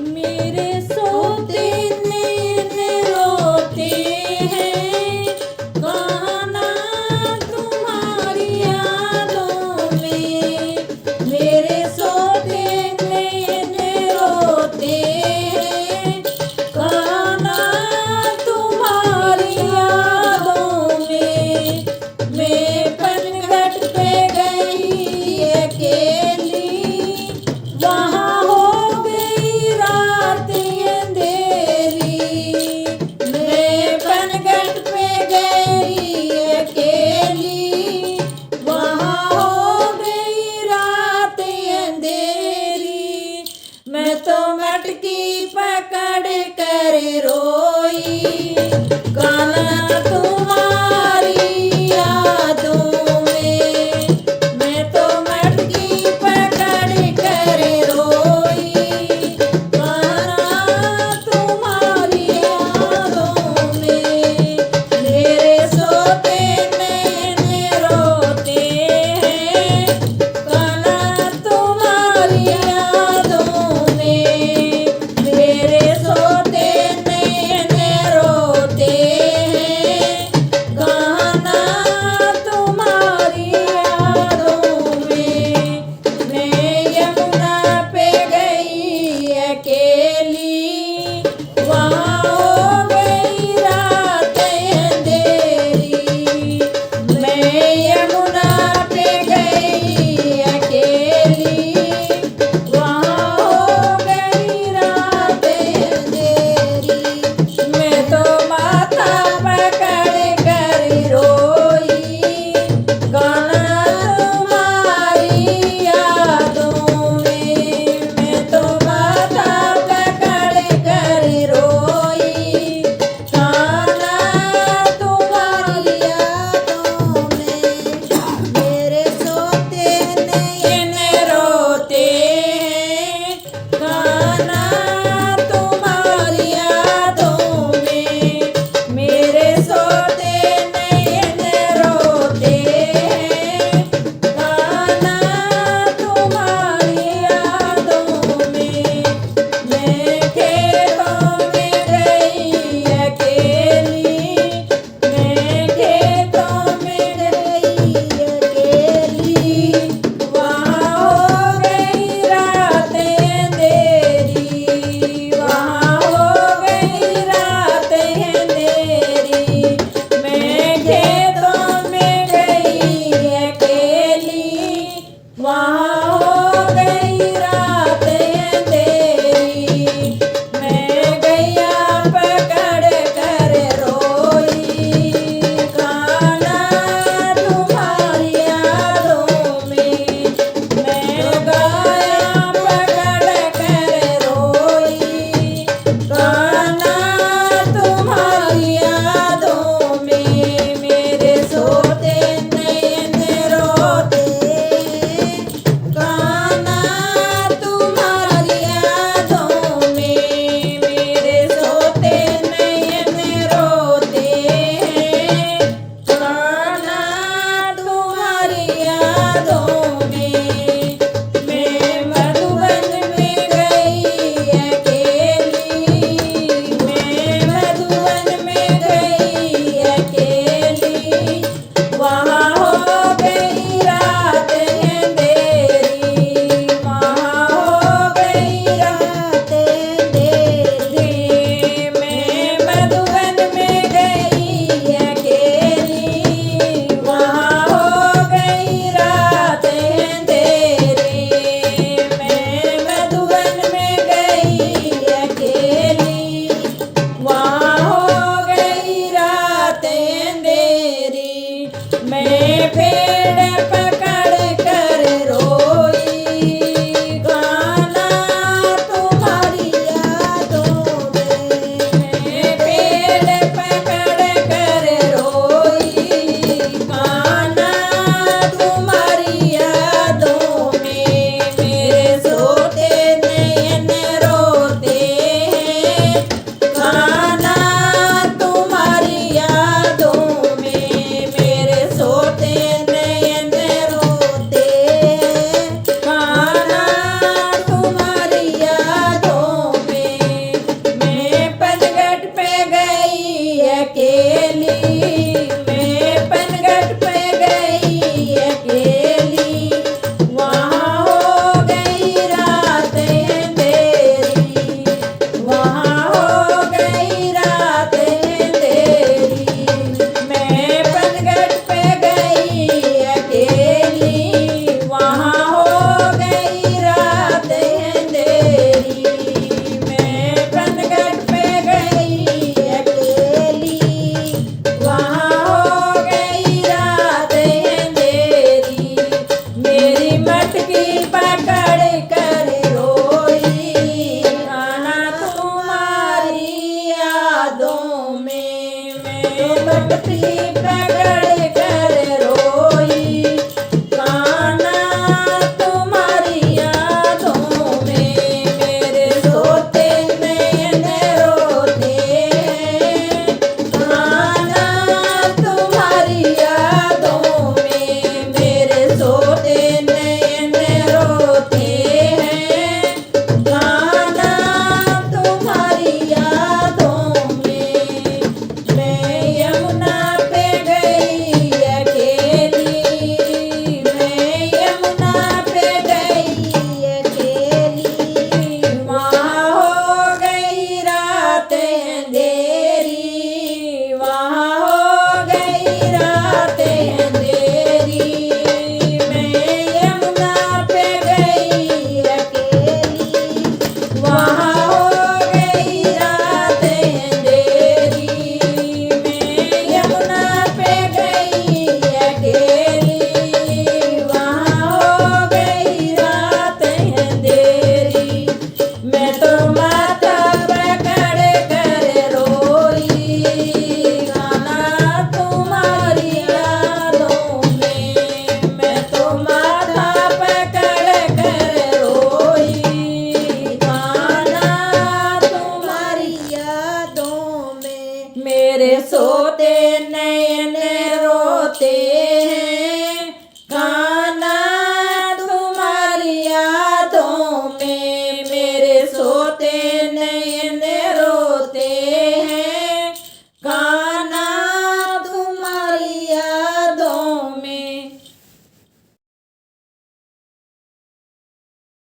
मेरे सोते नैन रोते हैं, कान्हा तुम्हारी यादों में। मेरे सोते नैन रोते हैं, कान्हा तुम्हारी यादों में। मैं पनघट पे गई अकेली, वहाँ हो गई रात अंधेरी। मैं पनघट पे गई अकेली, वहाँ हो गई रात अंधेरी। मैं तो मटकी पकड़ कर रोई, कान्हा तुम्हारी यादों में। मैं तो मटकी पकड़ कर रोई, कान्हा तुम्हारी यादों में। मेरे सोते नैन रोते हैं, कान्हा तुम्हारी यादों में। मेरे सोते नैन रोते हैं, भक्ति पकड़ कर रोई, कान्हा तुम्हारी यादों में मेरे सोते नैन रोते हैं। कान्हा तुम्हारी यादों में मेरे सोते नैन रोते हैं। कान्हा तुम्हारी यादों में मैं यमुना पे गई अकेली, मैं यमुना पे गई अकेली, वहाँ हो गई रात अंधेरी, वहाँ हो गई रात अंधेरी। मैं यमुना पे गई अकेली, वहाँ हो गई रात अंधेरी। मैं यमुना पे गई अकेली, वहाँ हो गई रात अंधेरी। मैं तो माथा पकड़ कर रोई, कान्हा तुम्हारी यादों में मैं तो माथा पकड़ कर रोई, कान्हा तुम्हारी यादों में मेरे सोते नैन